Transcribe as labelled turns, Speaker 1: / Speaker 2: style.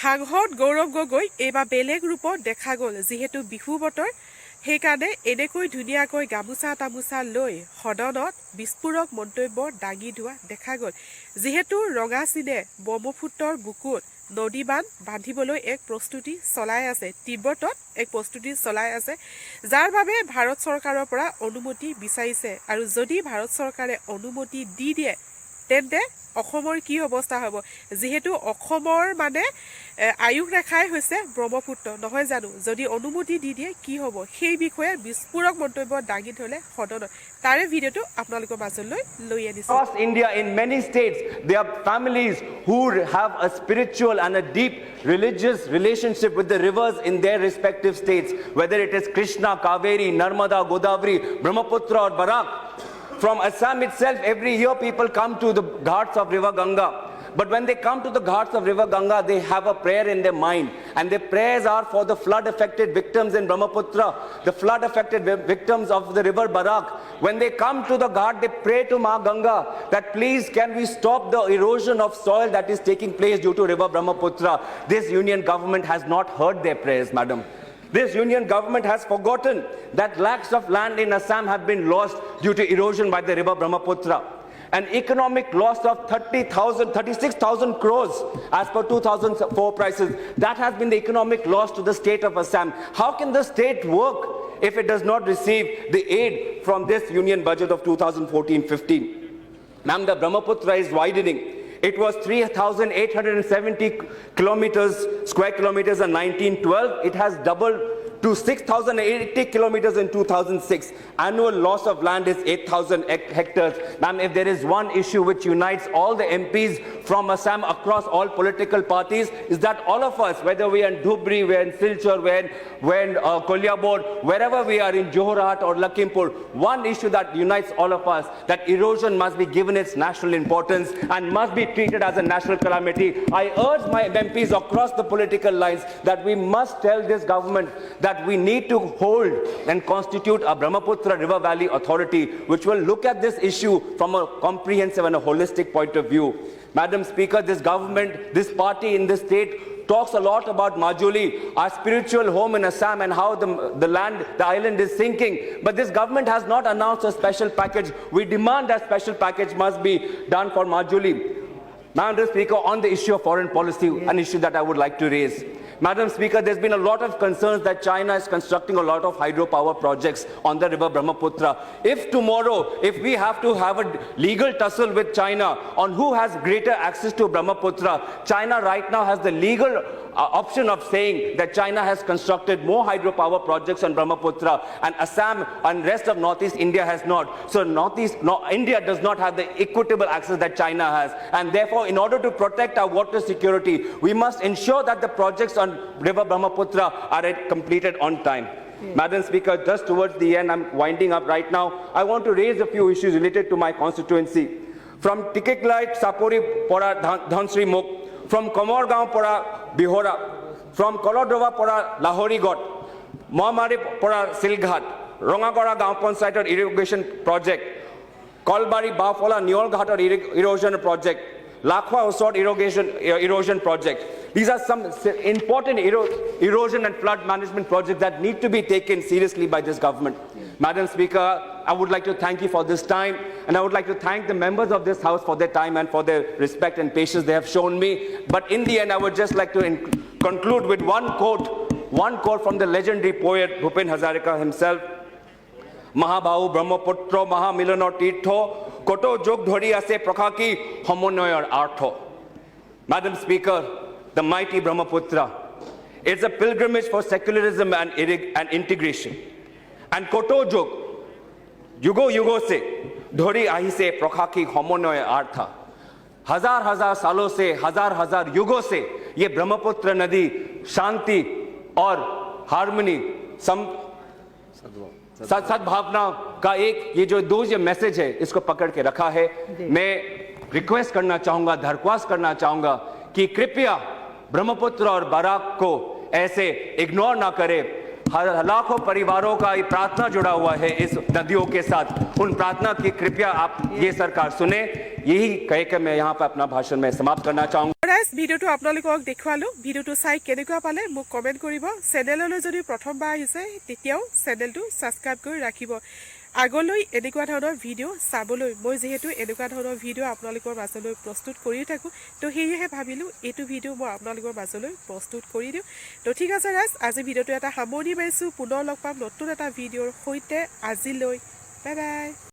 Speaker 1: সাংসদ গৌৰৱ গগৈ এইবাৰ বেলেগ ৰূপত দেখা গ'ল যিহেতু বিহু বতৰ সেইকাৰণে এনেকৈ ধুনীয়াকৈ গামোচা তামোচা লৈ সদনত বিস্ফোৰক মন্তব্য দাঙি ধোৱা দেখা গ'ল যিহেতু ৰঙা চীনে ব্ৰহ্মপুত্ৰৰ বুকুত নদী বান্ধ বান্ধিবলৈ এক প্ৰস্তুতি চলাই আছে তিব্বতত এক প্ৰস্তুতি চলাই আছে যাৰ বাবে ভাৰত চৰকাৰৰ পৰা অনুমতি বিচাৰিছে আৰু যদি ভাৰত চৰকাৰে অনুমতি দি দিয়ে তেন্তে অসমৰ কি অৱস্থা হ'ব যেহেতু অসমৰ মানে আয়ুষ ৰেখাই হৈছে ব্ৰহ্মপুত্ৰ নহয় জানো যদি অনুমতি দি দিয়ে কি হ'ব সেই বিষয়ে বিস্ফোৰক মন্তব্য দাঙি ধৰিলে সদনত তাৰে ভিডিঅটো আপোনালোকৰ মাজলৈ লৈ আনিছো
Speaker 2: Across India in many states there are families who have a spiritual and a deep religious relationship with the rivers in their respective states whether it is Krishna Kaveri Narmada Godavari Brahmaputra or Barak. From Assam itself, every year people come to the ghats of River Ganga. But when they come to the ghats of River Ganga, they have a prayer in their mind. And their prayers are for the flood-affected victims in Brahmaputra, the flood-affected victims of the river Barak. When they come to the ghat, they pray to Ma Ganga that please can we stop the erosion of soil that is taking place due to River Brahmaputra. This union government has not heard their prayers, madam. This union government has forgotten that lakhs of land in Assam have been lost due to erosion by the river Brahmaputra. An economic loss of 36,000 crores as per 2004 prices. That has been the economic loss to the state of Assam. How can the state work if it does not receive the aid from this union budget of 2014-15? Ma'am, the Brahmaputra is widening. It was 3,870 square kilometers in 1912. It has doubled to 6,080 kilometers in 2006. Annual loss of land is 8,000 hectares. Ma'am, if there is one issue which unites all the MPs from Assam across all political parties, is that all of us, whether we are in Dhubri, we are in Silchar, we are in Kolyabod, wherever we are in Johorhat or Lakhimpur, one issue that unites all of us, that erosion must be given its national importance and must be treated as a national calamity. I urge my MPs across the political lines that we must tell this government that we need to hold and constitute a Brahmaputra River Valley Authority which will look at this issue from a comprehensive and a holistic point of view. Madam Speaker, this government, this party in this state talks a lot about Majuli, our spiritual home in Assam, and how the island is sinking. But this government has not announced a special package. We demand that special package must be done for Majuli. Madam Speaker, on the issue of foreign policy, an issue that I would like to raise. Madam Speaker, there's been a lot of concerns that China is constructing a lot of hydropower projects on the river Brahmaputra. If tomorrow, if we have to have a legal tussle with China on who has greater access to Brahmaputra, China right now has the legal option of saying that China has constructed more hydropower projects on Brahmaputra and Assam and rest of Northeast India has not. So India does not have the equitable access that China has. And therefore, in order to protect our water security, we must ensure that the projects on River Brahmaputra are completed on time. Madam Speaker, just towards the end, I'm winding up right now. I want to raise a few issues related to my constituency. From Tikiklai, Sapori, Pora, Dhansri Muk, from Komorgaon, Pora, Bihora, from Kolodrova, Pora, Lahori Got, Mohamari, Pora, Silghat, Rongagora, Gaon Panchayat irrigation project, Kolbari, Bafola, Nyolghat erosion project, Lakhwa Usod erosion project. These are some important erosion and flood management projects that need to be taken seriously by this government. Madam Speaker, I would like to thank you for this time, and I would like to thank the members of this House for their time and for their respect and patience they have shown me. But in the end, I would just like to conclude with one quote from the legendary poet Bhupen Hazarika himself. Mahabhahu Brahmaputro Mahamilano Tirtho Koto Jog Dhori Ase Prakhaki Homonoyor Artho. Madam Speaker, the mighty Brahmaputra is a pilgrimage for secularism and integration. And Koto Jog, Yugo se, Dhori Ahi se Prakhaki Homonoy Artha. हजार सालों से हजार युगों से ये ब्रह्मपुत्र नदी शांति और harmony सद्भावना का एक ये जो दो मैसेज है इसको पकड़ के रखा है। मैं रिक्वेस्ट करना चाहूंगा, दरख्वास्त करना चाहूंगा कि कृपया ब्रह्मपुत्र और बराक को ऐसे इग्नोर ना करें। लाखों परिवारों का ये प्रार्थना जुड़ा हुआ है इस नदियों के साथ। उन प्रार्थना की कृपया आप ये सरकार सुने। यही कह के मैं यहाँ पर अपना भाषण में समाप्त करना चाहूंगा।
Speaker 1: গাইজ ভিডিঅ'টো আপোনালোকক দেখুৱালোঁ ভিডিঅ'টো চাই কেনেকুৱা পালে মোক কমেণ্ট কৰিব চেনেললৈ যদি প্ৰথমবাৰ আহিছে তেতিয়াও চেনেলটো ছাবস্ক্ৰাইব কৰি ৰাখিব আগলৈ এনেকুৱা ধৰণৰ ভিডিঅ' চাবলৈ মই যিহেতু এনেকুৱা ধৰণৰ ভিডিঅ' আপোনালোকৰ মাজলৈ প্ৰস্তুত কৰি থাকোঁ তো সেয়েহে ভাবিলোঁ এইটো ভিডিঅ' মই আপোনালোকৰ মাজলৈ প্ৰস্তুত কৰি দিওঁ তো ঠিক আছে গাইজ আজি ভিডিঅ'টো এটা সামৰণি মাৰিছোঁ পুনৰ লগ পাম নতুন এটা ভিডিঅ'ৰ সৈতে আজিলৈ বাই বাই